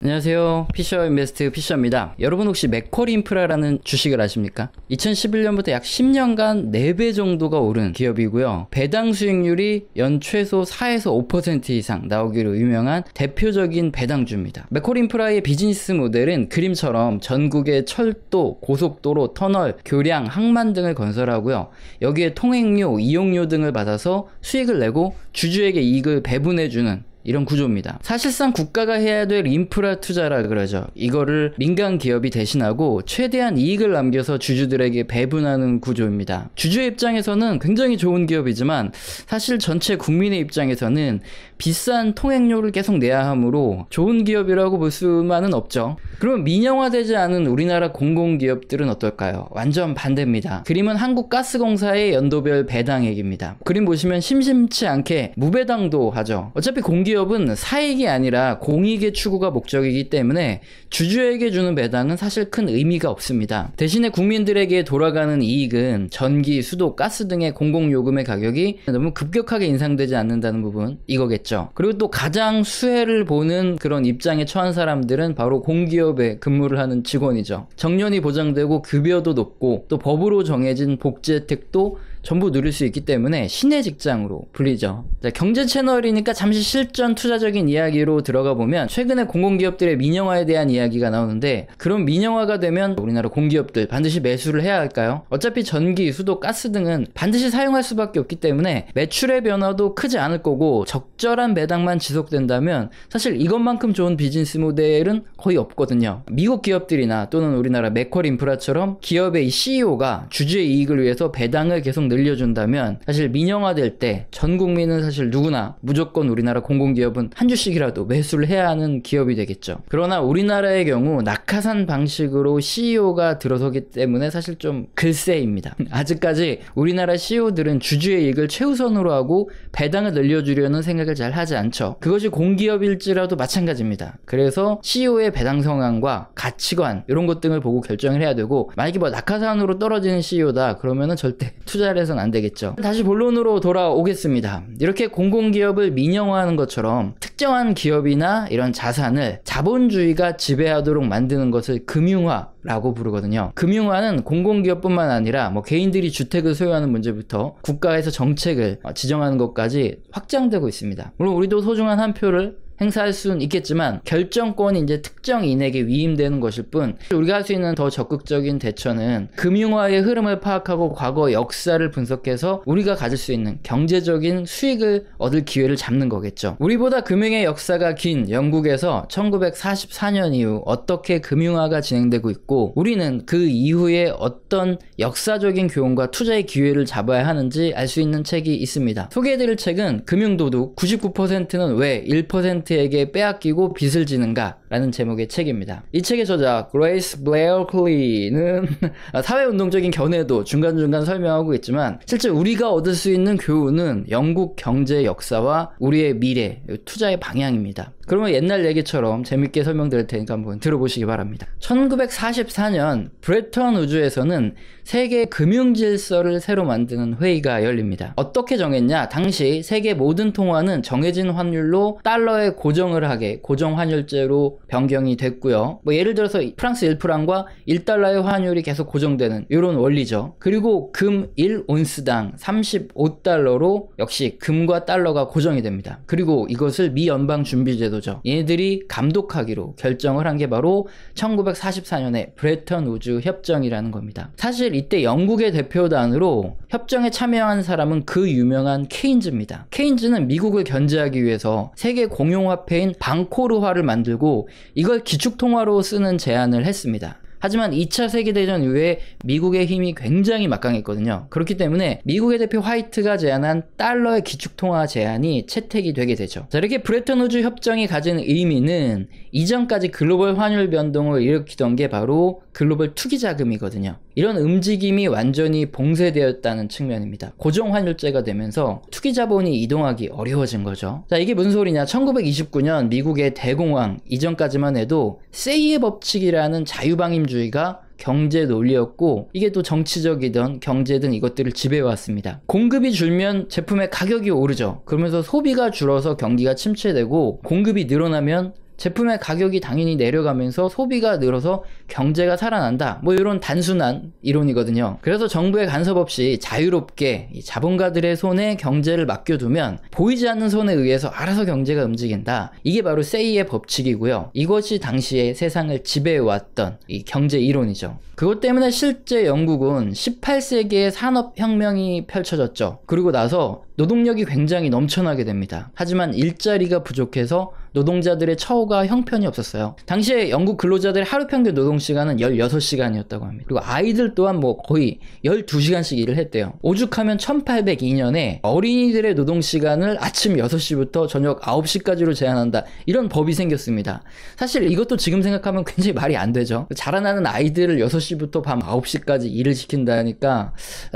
안녕하세요. 피셔인베스트 피셔입니다. 여러분 혹시 맥쿼리인프라라는 주식을 아십니까? 2011년부터 약 10년간 4배 정도가 오른 기업이고요. 배당 수익률이 연 최소 4에서 5% 이상 나오기로 유명한 대표적인 배당주입니다. 맥쿼리인프라의 비즈니스 모델은 그림처럼 전국의 철도, 고속도로, 터널, 교량, 항만 등을 건설하고요. 여기에 통행료, 이용료 등을 받아서 수익을 내고 주주에게 이익을 배분해주는 이런 구조입니다. 사실상 국가가 해야 될 인프라 투자라 그러죠. 이거를 민간 기업이 대신하고 최대한 이익을 남겨서 주주들에게 배분하는 구조입니다. 주주의 입장에서는 굉장히 좋은 기업이지만 사실 전체 국민의 입장에서는 비싼 통행료를 계속 내야 하므로 좋은 기업이라고 볼 수만은 없죠. 그럼 민영화되지 않은 우리나라 공공기업들은 어떨까요? 완전 반대입니다. 그림은 한국가스공사의 연도별 배당액입니다. 그림 보시면 심심치 않게 무배당도 하죠. 어차피 공기업은 사익이 아니라 공익의 추구가 목적이기 때문에 주주에게 주는 배당은 사실 큰 의미가 없습니다. 대신에 국민들에게 돌아가는 이익은 전기, 수도, 가스 등의 공공요금의 가격이 너무 급격하게 인상되지 않는다는 부분, 이거겠죠. 그리고 또 가장 수혜를 보는 그런 입장에 처한 사람들은 바로 공기업에 근무를 하는 직원이죠. 정년이 보장되고 급여도 높고 또 법으로 정해진 복지 혜택도 전부 누릴 수 있기 때문에 신의 직장으로 불리죠. 자, 경제 채널이니까 잠시 실전 투자적인 이야기로 들어가 보면 최근에 공공기업들의 민영화에 대한 이야기가 나오는데, 그럼 민영화가 되면 우리나라 공기업들 반드시 매수를 해야 할까요? 어차피 전기, 수도, 가스 등은 반드시 사용할 수밖에 없기 때문에 매출의 변화도 크지 않을 거고 적절한 배당만 지속된다면 사실 이것만큼 좋은 비즈니스 모델은 거의 없거든요. 미국 기업들이나 또는 우리나라 맥쿼리인프라처럼 기업의 CEO가 주주의 이익을 위해서 배당을 계속 늘려준다면 사실 민영화될 때 전 국민은 사실 누구나 무조건 우리나라 공공기업은 한 주씩이라도 매수를 해야 하는 기업이 되겠죠. 그러나 우리나라의 경우 낙하산 방식으로 CEO가 들어서기 때문에 사실 좀 글쎄입니다. 아직까지 우리나라 CEO들은 주주의 이익을 최우선으로 하고 배당을 늘려주려는 생각을 잘 하지 않죠. 그것이 공기업일지라도 마찬가지입니다. 그래서 CEO의 배당 성향과 가치관 이런 것 등을 보고 결정을 해야 되고, 만약에 뭐 낙하산으로 떨어지는 CEO다 그러면은 절대 투자를 해서는 안 되겠죠. 다시 본론으로 돌아오겠습니다. 이렇게 공공기업을 민영화하는 것처럼 특정한 기업이나 이런 자산을 자본주의가 지배하도록 만드는 것을 금융화라고 부르거든요. 금융화는 공공기업뿐만 아니라 뭐 개인들이 주택을 소유하는 문제부터 국가에서 정책을 지정하는 것까지 확장되고 있습니다. 물론 우리도 소중한 한 표를 행사할 수는 있겠지만 결정권이 이제 특정인에게 위임되는 것일 뿐, 우리가 할 수 있는 더 적극적인 대처는 금융화의 흐름을 파악하고 과거 역사를 분석해서 우리가 가질 수 있는 경제적인 수익을 얻을 기회를 잡는 거겠죠. 우리보다 금융의 역사가 긴 영국에서 1944년 이후 어떻게 금융화가 진행되고 있고 우리는 그 이후에 어떤 역사적인 교훈과 투자의 기회를 잡아야 하는지 알 수 있는 책이 있습니다. 소개해드릴 책은 금융도둑 99%는 왜 1%에게 빼앗기고 빚을 지는가 라는 제목의 책입니다. 이 책의 저자 그레이스 블레어클리는 사회운동적인 견해도 중간중간 설명하고 있지만 실제 우리가 얻을 수 있는 교훈은 영국 경제 역사와 우리의 미래, 투자의 방향입니다. 그러면 옛날 얘기처럼 재밌게 설명드릴 테니까 한번 들어보시기 바랍니다. 1944년 브레턴 우즈에서는 세계 금융 질서를 새로 만드는 회의가 열립니다. 어떻게 정했냐? 당시 세계 모든 통화는 정해진 환율로 달러에 고정을 하게 고정 환율제로 변경이 됐고요. 뭐 예를 들어서 프랑스 1프랑과 1달러의 환율이 계속 고정되는 이런 원리죠. 그리고 금 1온스당 35달러로 역시 금과 달러가 고정이 됩니다. 그리고 이것을 미 연방준비제도죠. 얘네들이 감독하기로 결정을 한 게 바로 1944년에 브레턴 우즈 협정이라는 겁니다. 사실 이때 영국의 대표단으로 협정에 참여한 사람은 그 유명한 케인즈입니다. 케인즈는 미국을 견제하기 위해서 세계 공용화폐인 방코르화를 만들고 이걸 기축통화로 쓰는 제안을 했습니다. 하지만 2차 세계대전 이후에 미국의 힘이 굉장히 막강했거든요. 그렇기 때문에 미국의 대표 화이트가 제안한 달러의 기축통화 제안이 채택이 되게 되죠. 자, 이렇게 브레턴 우즈 협정이 가진 의미는 이전까지 글로벌 환율 변동을 일으키던 게 바로 글로벌 투기 자금이거든요. 이런 움직임이 완전히 봉쇄되었다는 측면입니다. 고정 환율제가 되면서 투기 자본이 이동하기 어려워진 거죠. 자, 이게 무슨 소리냐? 1929년 미국의 대공황 이전까지만 해도 세이의 법칙이라는 자유방임주의가 경제 논리였고, 이게 또 정치적이든 경제든 이것들을 지배해왔습니다. 공급이 줄면 제품의 가격이 오르죠. 그러면서 소비가 줄어서 경기가 침체되고, 공급이 늘어나면 제품의 가격이 당연히 내려가면서 소비가 늘어서 경제가 살아난다. 뭐 이런 단순한 이론이거든요. 그래서 정부의 간섭 없이 자유롭게 이 자본가들의 손에 경제를 맡겨두면 보이지 않는 손에 의해서 알아서 경제가 움직인다. 이게 바로 세이의 법칙이고요. 이것이 당시에 세상을 지배해왔던 이 경제 이론이죠. 그것 때문에 실제 영국은 18세기에 산업혁명이 펼쳐졌죠. 그리고 나서 노동력이 굉장히 넘쳐나게 됩니다. 하지만 일자리가 부족해서 노동자들의 처우가 형편이 없었어요. 당시에 영국 근로자들의 하루 평균 노동시간은 16시간이었다고 합니다. 그리고 아이들 또한 뭐 거의 12시간씩 일을 했대요. 오죽하면 1802년에 어린이들의 노동시간을 아침 6시부터 저녁 9시까지로 제한한다. 이런 법이 생겼습니다. 사실 이것도 지금 생각하면 굉장히 말이 안 되죠. 자라나는 아이들을 6시부터 밤 9시까지 일을 시킨다니까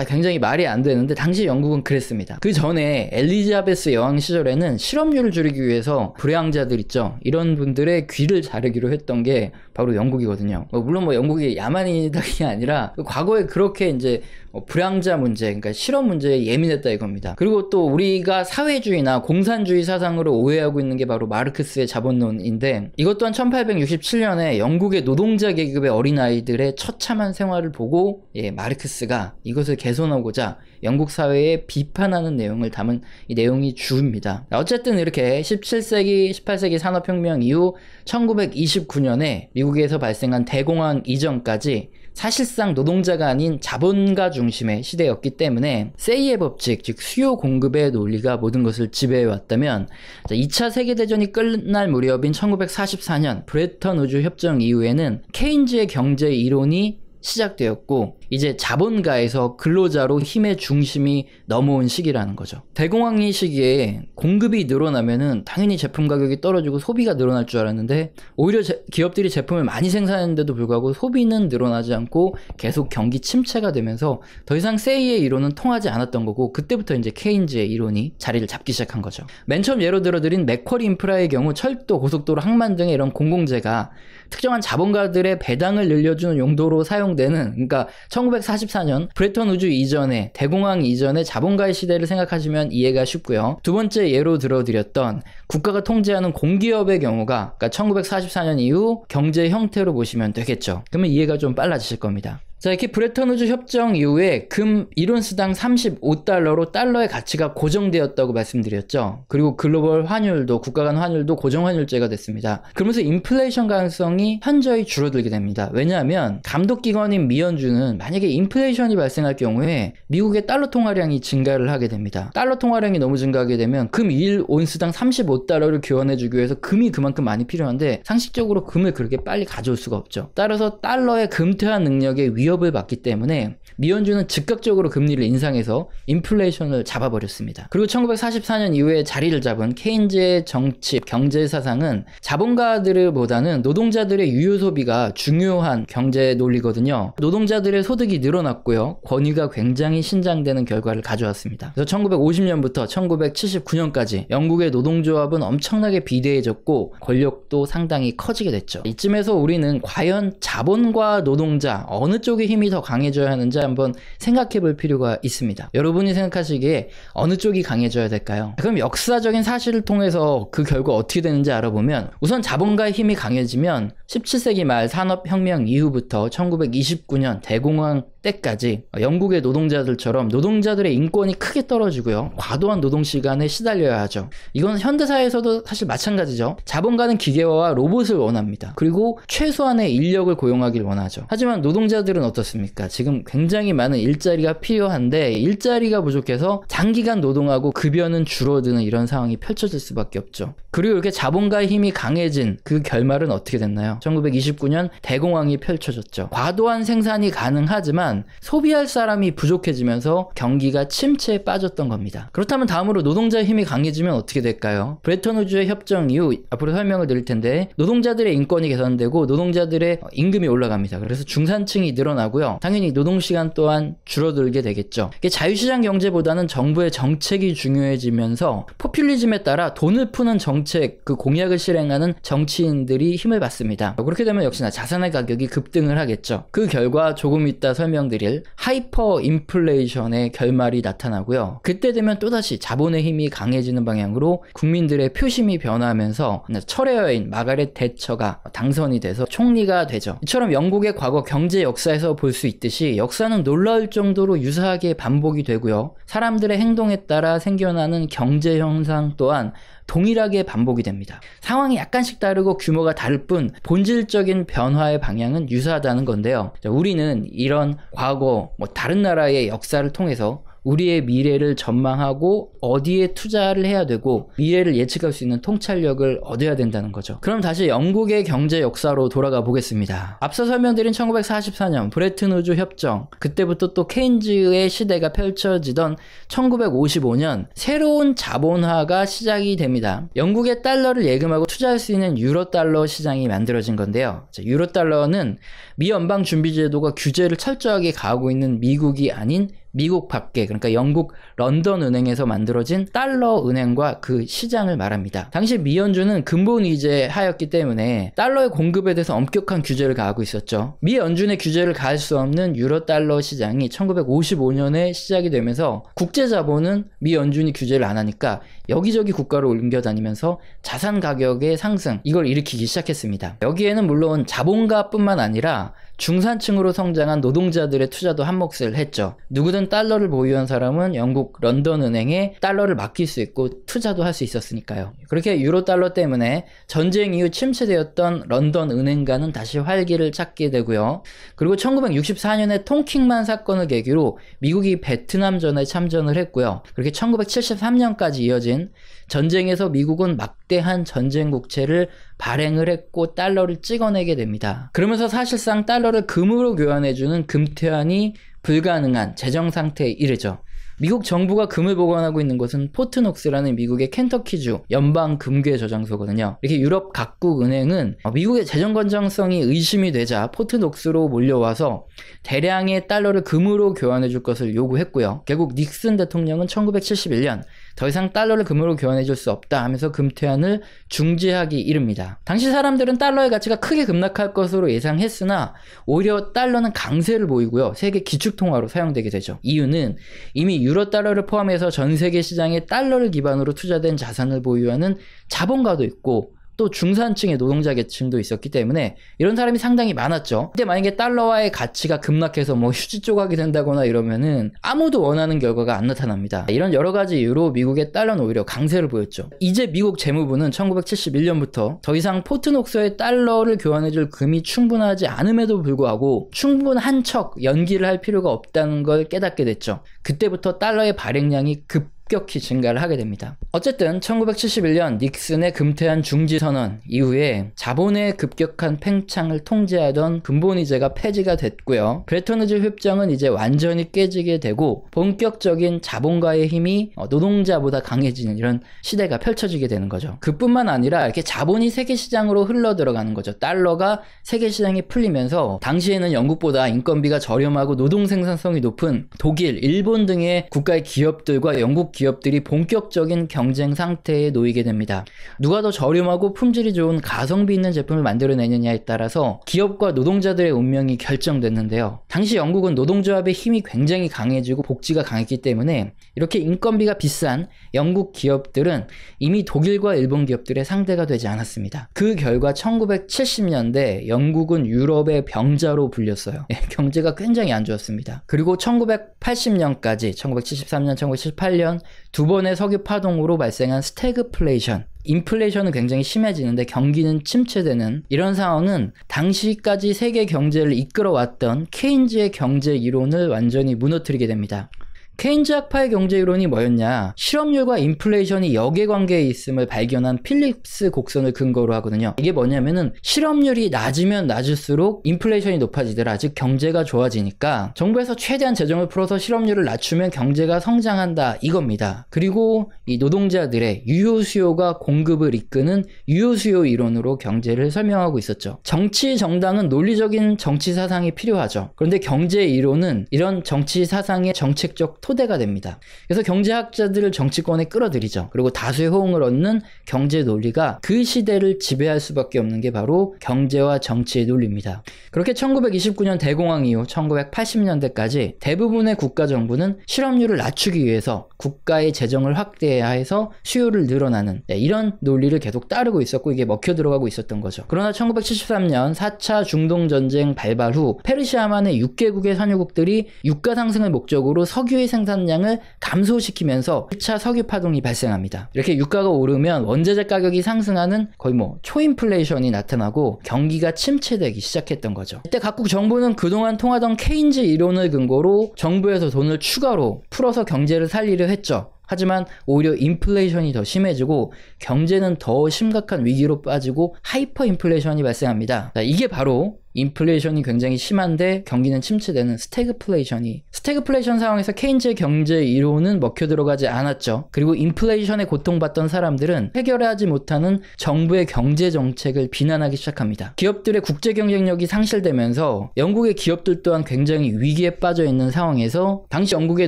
굉장히 말이 안 되는데 당시 영국은 그랬습니다. 그 전에 엘리자베스 여왕 시절에는 실업률을 줄이기 위해서 불량자들 있죠. 이런 분들의 귀를 자르기로 했던 게 바로 영국이거든요. 물론 뭐 영국이 야만이다가 아니라 과거에 그렇게 이제 불량자 문제, 그러니까 실업 문제에 예민했다 이겁니다. 그리고 또 우리가 사회주의나 공산주의 사상으로 오해하고 있는 게 바로 마르크스의 자본론인데 이것 또한 1867년에 영국의 노동자 계급의 어린아이들의 처참한 생활을 보고 마르크스가 이것을 개선하고자 영국 사회에 비판하는 내용을 담은 이 내용이 주입니다. 어쨌든 이렇게 17세기, 18세기 산업혁명 이후 1929년에 미국에서 발생한 대공황 이전까지 사실상 노동자가 아닌 자본가 중심의 시대였기 때문에 세이의 법칙, 즉 수요 공급의 논리가 모든 것을 지배해왔다면 2차 세계대전이 끝날 무렵인 1944년 브레턴 우주 협정 이후에는 케인즈의 경제 이론이 시작되었고 이제 자본가에서 근로자로 힘의 중심이 넘어온 시기라는 거죠. 대공황기 시기에 공급이 늘어나면은 당연히 제품 가격이 떨어지고 소비가 늘어날 줄 알았는데 오히려 기업들이 제품을 많이 생산했는데도 불구하고 소비는 늘어나지 않고 계속 경기 침체가 되면서 더 이상 세이의 이론은 통하지 않았던 거고 그때부터 이제 케인즈의 이론이 자리를 잡기 시작한 거죠. 맨 처음 예로 들어드린 맥쿼리 인프라의 경우 철도, 고속도로, 항만 등의 이런 공공재가 특정한 자본가들의 배당을 늘려주는 용도로 사용되는, 그러니까 1944년 브레턴 우주 이전에, 대공황 이전에 자본가의 시대를 생각하시면 이해가 쉽고요. 두 번째 예로 들어드렸던 국가가 통제하는 공기업의 경우가 그러니까 1944년 이후 경제 형태로 보시면 되겠죠. 그러면 이해가 좀 빨라지실 겁니다. 자, 이렇게 브레턴 우주 협정 이후에 금 1온스당 35달러로 달러의 가치가 고정되었다고 말씀드렸죠. 그리고 글로벌 환율도, 국가 간 환율도 고정 환율제가 됐습니다. 그러면서 인플레이션 가능성이 현저히 줄어들게 됩니다. 왜냐하면 감독기관인 미연준은 만약에 인플레이션이 발생할 경우에 미국의 달러 통화량이 증가를 하게 됩니다. 달러 통화량이 너무 증가하게 되면 금 1온스당 35달러를 교환해주기 위해서 금이 그만큼 많이 필요한데 상식적으로 금을 그렇게 빨리 가져올 수가 없죠. 따라서 달러의 금퇴화 능력에 위협을 받기 때문에 미연준은 즉각적으로 금리를 인상해서 인플레이션을 잡아버렸습니다. 그리고 1944년 이후에 자리를 잡은 케인즈의 정치, 경제 사상은 자본가들보다는 노동자들의 유효 소비가 중요한 경제 논리거든요. 노동자들의 소득이 늘어났고요. 권위가 굉장히 신장되는 결과를 가져왔습니다. 그래서 1950년부터 1979년까지 영국의 노동조합은 엄청나게 비대해졌고 권력도 상당히 커지게 됐죠. 이쯤에서 우리는 과연 자본과 노동자 어느 쪽의 힘이 더 강해져야 하는지 한번 생각해 볼 필요가 있습니다. 여러분이 생각하시기에 어느 쪽이 강해져야 될까요? 그럼 역사적인 사실을 통해서 그 결과 어떻게 되는지 알아보면 우선 자본가의 힘이 강해지면 17세기 말 산업혁명 이후부터 1929년 대공황 때까지 영국의 노동자들처럼 노동자들의 인권이 크게 떨어지고요. 과도한 노동시간에 시달려야 하죠. 이건 현대사회에서도 사실 마찬가지죠. 자본가는 기계화와 로봇을 원합니다. 그리고 최소한의 인력을 고용하길 원하죠. 하지만 노동자들은 어떻습니까? 지금 굉장히 많은 일자리가 필요한데 일자리가 부족해서 장기간 노동하고 급여는 줄어드는 이런 상황이 펼쳐질 수밖에 없죠. 그리고 이렇게 자본가의 힘이 강해진 그 결말은 어떻게 됐나요? 1929년 대공황이 펼쳐졌죠. 과도한 생산이 가능하지만 소비할 사람이 부족해지면서 경기가 침체에 빠졌던 겁니다. 그렇다면 다음으로 노동자의 힘이 강해지면 어떻게 될까요? 브레턴 우주의 협정 이후 앞으로 설명을 드릴 텐데 노동자들의 인권이 개선되고 노동자들의 임금이 올라갑니다. 그래서 중산층이 늘어나고요. 당연히 노동시간 또한 줄어들게 되겠죠. 이게 자유시장 경제보다는 정부의 정책이 중요해지면서 포퓰리즘에 따라 돈을 푸는 정책, 그 공약을 실행하는 정치인들이 힘을 받습니다. 됩니다. 그렇게 되면 역시나 자산의 가격이 급등을 하겠죠. 그 결과 조금 이따 설명드릴 하이퍼 인플레이션의 결말이 나타나고요. 그때 되면 또다시 자본의 힘이 강해지는 방향으로 국민들의 표심이 변화하면서 철의 여인 마가렛 대처가 당선이 돼서 총리가 되죠. 이처럼 영국의 과거 경제 역사에서 볼 수 있듯이 역사는 놀라울 정도로 유사하게 반복이 되고요. 사람들의 행동에 따라 생겨나는 경제 현상 또한 동일하게 반복이 됩니다. 상황이 약간씩 다르고 규모가 다를 뿐 본질적인 변화의 방향은 유사하다는 건데요. 우리는 이런 과거 다른 나라의 역사를 통해서 우리의 미래를 전망하고 어디에 투자를 해야 되고 미래를 예측할 수 있는 통찰력을 얻어야 된다는 거죠. 그럼 다시 영국의 경제 역사로 돌아가 보겠습니다. 앞서 설명드린 1944년 브레튼 우즈 협정, 그때부터 또 케인즈의 시대가 펼쳐지던 1955년 새로운 자본화가 시작이 됩니다. 영국의 달러를 예금하고 투자할 수 있는 유로달러 시장이 만들어진 건데요. 유로달러는 미 연방준비제도가 규제를 철저하게 가하고 있는 미국이 아닌 미국 밖에, 그러니까 영국 런던 은행에서 만들어진 달러 은행과 그 시장을 말합니다. 당시 미 연준은 근본 위제 하였기 때문에 달러의 공급에 대해서 엄격한 규제를 가하고 있었죠. 미 연준의 규제를 가할 수 없는 유로 달러 시장이 1955년에 시작이 되면서 국제 자본은 미 연준이 규제를 안 하니까 여기저기 국가로 옮겨다니면서 자산 가격의 상승, 이걸 일으키기 시작했습니다. 여기에는 물론 자본가뿐만 아니라 중산층으로 성장한 노동자들의 투자도 한몫을 했죠. 누구든 달러를 보유한 사람은 영국 런던 은행에 달러를 맡길 수 있고 투자도 할 수 있었으니까요. 그렇게 유로 달러 때문에 전쟁 이후 침체되었던 런던 은행가는 다시 활기를 찾게 되고요. 그리고 1964년에 통킹만 사건을 계기로 미국이 베트남전에 참전을 했고요. 그렇게 1973년까지 이어진 전쟁에서 미국은 막대한 전쟁 국채를 발행을 했고 달러를 찍어내게 됩니다. 그러면서 사실상 달러를 금으로 교환해주는 금퇴환이 불가능한 재정 상태에 이르죠. 미국 정부가 금을 보관하고 있는 곳은 포트녹스라는 미국의 켄터키주 연방금괴 저장소거든요. 이렇게 유럽 각국 은행은 미국의 재정 건전성이 의심이 되자 포트녹스로 몰려와서 대량의 달러를 금으로 교환해 줄 것을 요구했고요. 결국 닉슨 대통령은 1971년 더 이상 달러를 금으로 교환해 줄 수 없다 하면서 금퇴환을 중지하기 이릅니다. 당시 사람들은 달러의 가치가 크게 급락할 것으로 예상했으나 오히려 달러는 강세를 보이고요. 세계 기축통화로 사용되게 되죠. 이유는 이미 유로 달러를 포함해서 전 세계 시장에 달러를 기반으로 투자된 자산을 보유하는 자본가도 있고 또 중산층의 노동자 계층도 있었기 때문에 이런 사람이 상당히 많았죠. 근데 만약에 달러와의 가치가 급락해서 휴지 조각이 된다거나 이러면은 아무도 원하는 결과가 안 나타납니다. 이런 여러 가지 이유로 미국의 달러는 오히려 강세를 보였죠. 이제 미국 재무부는 1971년부터 더 이상 포트녹스의 달러를 교환해줄 금이 충분하지 않음에도 불구하고 충분한 척 연기를 할 필요가 없다는 걸 깨닫게 됐죠. 그때부터 달러의 발행량이 급격히 증가를 하게 됩니다. 어쨌든 1971년 닉슨의 금퇴환 중지 선언 이후에 자본의 급격한 팽창을 통제하던 근본위제가 폐지가 됐고요. 브레튼 우즈 협정은 이제 완전히 깨지게 되고 본격적인 자본가의 힘이 노동자보다 강해지는 이런 시대가 펼쳐지게 되는 거죠. 그뿐만 아니라 이렇게 자본이 세계시장으로 흘러 들어가는 거죠. 달러가 세계시장에 풀리면서 당시에는 영국보다 인건비가 저렴하고 노동 생산성이 높은 독일, 일본 등의 국가의 기업들과 영국 기업들이 본격적인 경쟁 상태에 놓이게 됩니다. 누가 더 저렴하고 품질이 좋은 가성비 있는 제품을 만들어내느냐에 따라서 기업과 노동자들의 운명이 결정됐는데요. 당시 영국은 노동조합의 힘이 굉장히 강해지고 복지가 강했기 때문에 이렇게 인건비가 비싼 영국 기업들은 이미 독일과 일본 기업들의 상대가 되지 않았습니다. 그 결과 1970년대 영국은 유럽의 병자로 불렸어요. 경제가 굉장히 안 좋았습니다. 그리고 1980년까지 1973년, 1978년 두 번의 석유 파동으로 발생한 스태그플레이션, 인플레이션은 굉장히 심해지는데 경기는 침체되는 이런 상황은 당시까지 세계 경제를 이끌어왔던 케인즈의 경제 이론을 완전히 무너뜨리게 됩니다. 케인즈 학파의 경제 이론이 뭐였냐? 실업률과 인플레이션이 역외관계에 있음을 발견한 필립스 곡선을 근거로 하거든요. 이게 뭐냐면은 실업률이 낮으면 낮을수록 인플레이션이 높아지더라. 즉 경제가 좋아지니까 정부에서 최대한 재정을 풀어서 실업률을 낮추면 경제가 성장한다 이겁니다. 그리고 이 노동자들의 유효 수요가 공급을 이끄는 유효 수요 이론으로 경제를 설명하고 있었죠. 정치 정당은 논리적인 정치 사상이 필요하죠. 그런데 경제 이론은 이런 정치 사상의 정책적 토대가 됩니다. 그래서 경제학자들을 정치권에 끌어들이죠. 그리고 다수의 호응을 얻는 경제 논리가 그 시대를 지배할 수밖에 없는 게 바로 경제와 정치의 논리입니다. 그렇게 1929년 대공황 이후 1980년대까지 대부분의 국가 정부는 실업률을 낮추기 위해서 국가의 재정을 확대해야 해서 수요를 늘어나는 이런 논리를 계속 따르고 있었고 이게 먹혀 들어가고 있었던 거죠. 그러나 1973년 4차 중동전쟁 발발 후 페르시아만의 6개국의 산유국들이 유가 상승을 목적으로 석유의 생산량을 감소시키면서 1차 석유 파동이 발생합니다. 이렇게 유가가 오르면 원자재 가격이 상승하는 거의 초인플레이션이 나타나고 경기가 침체되기 시작했던 거죠. 이때 각국 정부는 그동안 통하던 케인즈 이론을 근거로 정부에서 돈을 추가로 풀어서 경제를 살리려 했죠. 하지만 오히려 인플레이션이 더 심해지고 경제는 더 심각한 위기로 빠지고 하이퍼 인플레이션이 발생합니다. 자, 이게 바로 인플레이션이 굉장히 심한데 경기는 침체되는 스태그플레이션 상황에서 케인즈의 경제 이론은 먹혀 들어가지 않았죠. 그리고 인플레이션에 고통받던 사람들은 해결하지 못하는 정부의 경제 정책을 비난하기 시작합니다. 기업들의 국제 경쟁력이 상실되면서 영국의 기업들 또한 굉장히 위기에 빠져 있는 상황에서 당시 영국의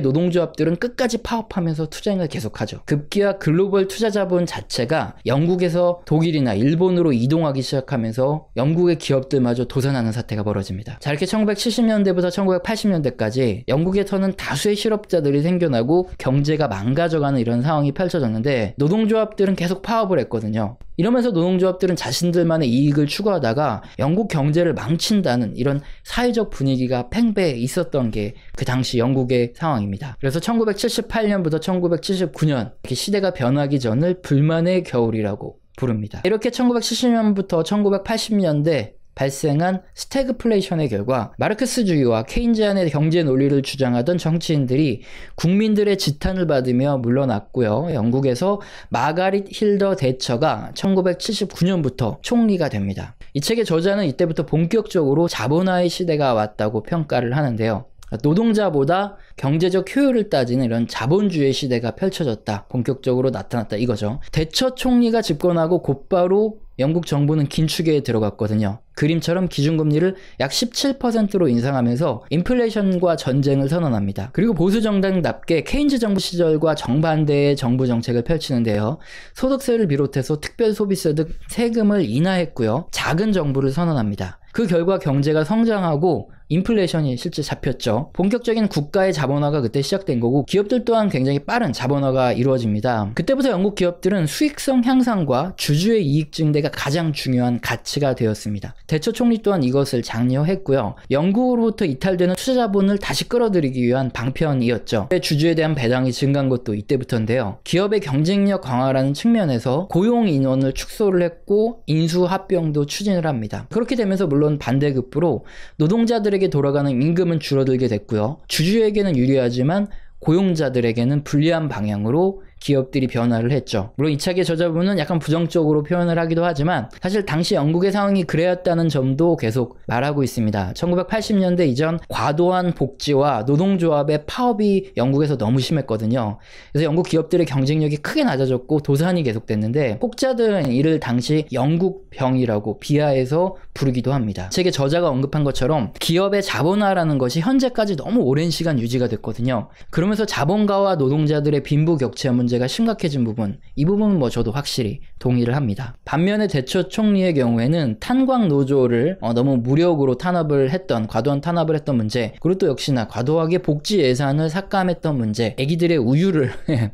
노동조합들은 끝까지 파업하면서 투쟁을 계속하죠. 급기야 글로벌 투자 자본 자체가 영국에서 독일이나 일본으로 이동하기 시작하면서 영국의 기업들마저 도산하는 사태가 벌어집니다. 자, 이렇게 1970년대부터 1980년대까지 영국에서는 다수의 실업자들이 생겨나고 경제가 망가져가는 이런 상황이 펼쳐졌는데 노동조합들은 계속 파업을 했거든요. 이러면서 노동조합들은 자신들만의 이익을 추구하다가 영국 경제를 망친다는 이런 사회적 분위기가 팽배해 있었던 게 그 당시 영국의 상황입니다. 그래서 1978년부터 1979년 이렇게 시대가 변하기 전을 불만의 겨울이라고 부릅니다. 이렇게 1970년부터 1980년대 발생한 스태그플레이션의 결과 마르크스주의와 케인지안의 경제 논리를 주장하던 정치인들이 국민들의 지탄을 받으며 물러났고요. 영국에서 마가릿 힐더 대처가 1979년부터 총리가 됩니다. 이 책의 저자는 이때부터 본격적으로 자본화의 시대가 왔다고 평가를 하는데요. 노동자보다 경제적 효율을 따지는 이런 자본주의 시대가 펼쳐졌다. 본격적으로 나타났다 이거죠. 대처 총리가 집권하고 곧바로 영국 정부는 긴축에 들어갔거든요. 그림처럼 기준금리를 약 17%로 인상하면서 인플레이션과 전쟁을 선언합니다. 그리고 보수정당답게 케인즈 정부 시절과 정반대의 정부 정책을 펼치는데요. 소득세를 비롯해서 특별소비세 등 세금을 인하했고요. 작은 정부를 선언합니다. 그 결과 경제가 성장하고 인플레이션이 실제 잡혔죠. 본격적인 국가의 자본화가 그때 시작된 거고 기업들 또한 굉장히 빠른 자본화가 이루어집니다. 그때부터 영국 기업들은 수익성 향상과 주주의 이익 증대가 가장 중요한 가치가 되었습니다. 대처 총리 또한 이것을 장려했고요. 영국으로부터 이탈되는 투자 자본을 다시 끌어들이기 위한 방편이었죠. 주주에 대한 배당이 증가한 것도 이때부터인데요. 기업의 경쟁력 강화라는 측면에서 고용 인원을 축소를 했고 인수합병도 추진을 합니다. 그렇게 되면서 물론 반대급부로 노동자들에게 돌아가는 임금은 줄어들게 됐고요. 주주에게는 유리하지만 고용자들에게는 불리한 방향으로 기업들이 변화를 했죠. 물론 이 책의 저자분은 약간 부정적으로 표현을 하기도 하지만 사실 당시 영국의 상황이 그래였다는 점도 계속 말하고 있습니다. 1980년대 이전 과도한 복지와 노동조합의 파업이 영국에서 너무 심했거든요. 그래서 영국 기업들의 경쟁력이 크게 낮아졌고 도산이 계속됐는데 혹자들은 이를 당시 영국병이라고 비하해서 부르기도 합니다. 책의 저자가 언급한 것처럼 기업의 자본화라는 것이 현재까지 너무 오랜 시간 유지가 됐거든요. 그러면서 자본가와 노동자들의 빈부격차 문제가 심각해진 부분, 이 부분은 저도 확실히 동의를 합니다. 반면에 대처 총리의 경우에는 탄광 노조를 너무 무력으로 과도한 탄압을 했던 문제, 그리고 또 역시나 과도하게 복지 예산을 삭감했던 문제, 애기들의 우유를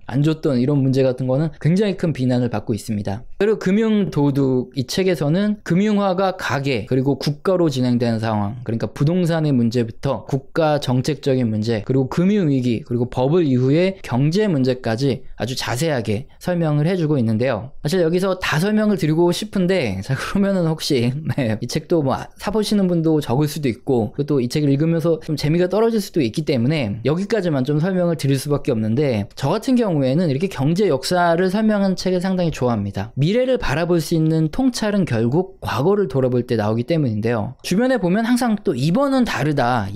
안 줬던 이런 문제 같은 거는 굉장히 큰 비난을 받고 있습니다. 그리고 금융도둑, 이 책에서는 금융화가 가계 그리고 국가로 진행되는 상황, 그러니까 부동산의 문제부터 국가 정책적인 문제, 그리고 금융위기, 그리고 버블 이후의 경제 문제까지 아주 자세하게 설명을 해주고 있는데요. 사실 여기서 다 설명을 드리고 싶은데, 자, 그러면은 혹시 이 책도 사보시는 분도 적을 수도 있고, 또 이 책을 읽으면서 좀 재미가 떨어질 수도 있기 때문에 여기까지만 좀 설명을 드릴 수밖에 없는데, 저 같은 경우에는 이렇게 경제 역사를 설명한 책을 상당히 좋아합니다. 미래를 바라볼 수 있는 통찰은 결국 과거를 돌아볼 때 나오기 때문인데요. 주변에 보면 항상 또 이번은 다르다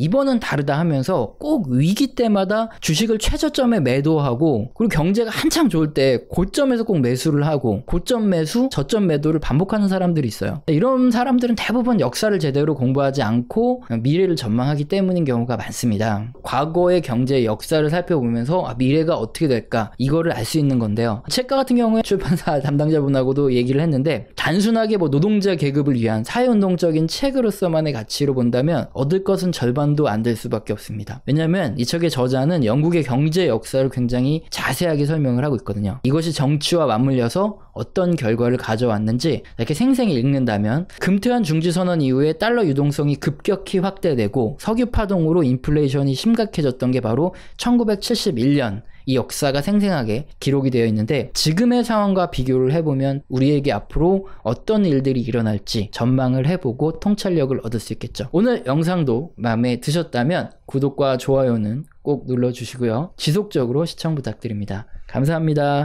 하면서 꼭 위기 때마다 주식을 최저점에 매도하고, 그리고 경제가 한창 좋을 때 고점에서 꼭 매수를 하고 고점 매수, 저점 매도를 반복하는 사람들이 있어요. 이런 사람들은 대부분 역사를 제대로 공부하지 않고 미래를 전망하기 때문인 경우가 많습니다. 과거의 경제의 역사를 살펴보면서 미래가 어떻게 될까 이거를 알 수 있는 건데요. 책과 같은 경우에 출판사 담당자분하고도 얘기를 했는데 단순하게 뭐 노동자 계급을 위한 사회운동적인 책으로서만의 가치로 본다면 얻을 것은 절반도 안 될 수밖에 없습니다. 왜냐하면 이 책의 저자는 영국의 경제 역사를 굉장히 자세하게 설명을 하고 있거든요. 이것이 정치와 맞물려서 어떤 결과를 가져왔는지 이렇게 생생히 읽는다면 금태환 중지선언 이후에 달러 유동성이 급격히 확대되고 석유 파동으로 인플레이션이 심각해졌던 게 바로 1971년 이 역사가 생생하게 기록이 되어 있는데 지금의 상황과 비교를 해보면 우리에게 앞으로 어떤 일들이 일어날지 전망을 해보고 통찰력을 얻을 수 있겠죠. 오늘 영상도 마음에 드셨다면 구독과 좋아요는 꼭 눌러주시고요. 지속적으로 시청 부탁드립니다. 감사합니다.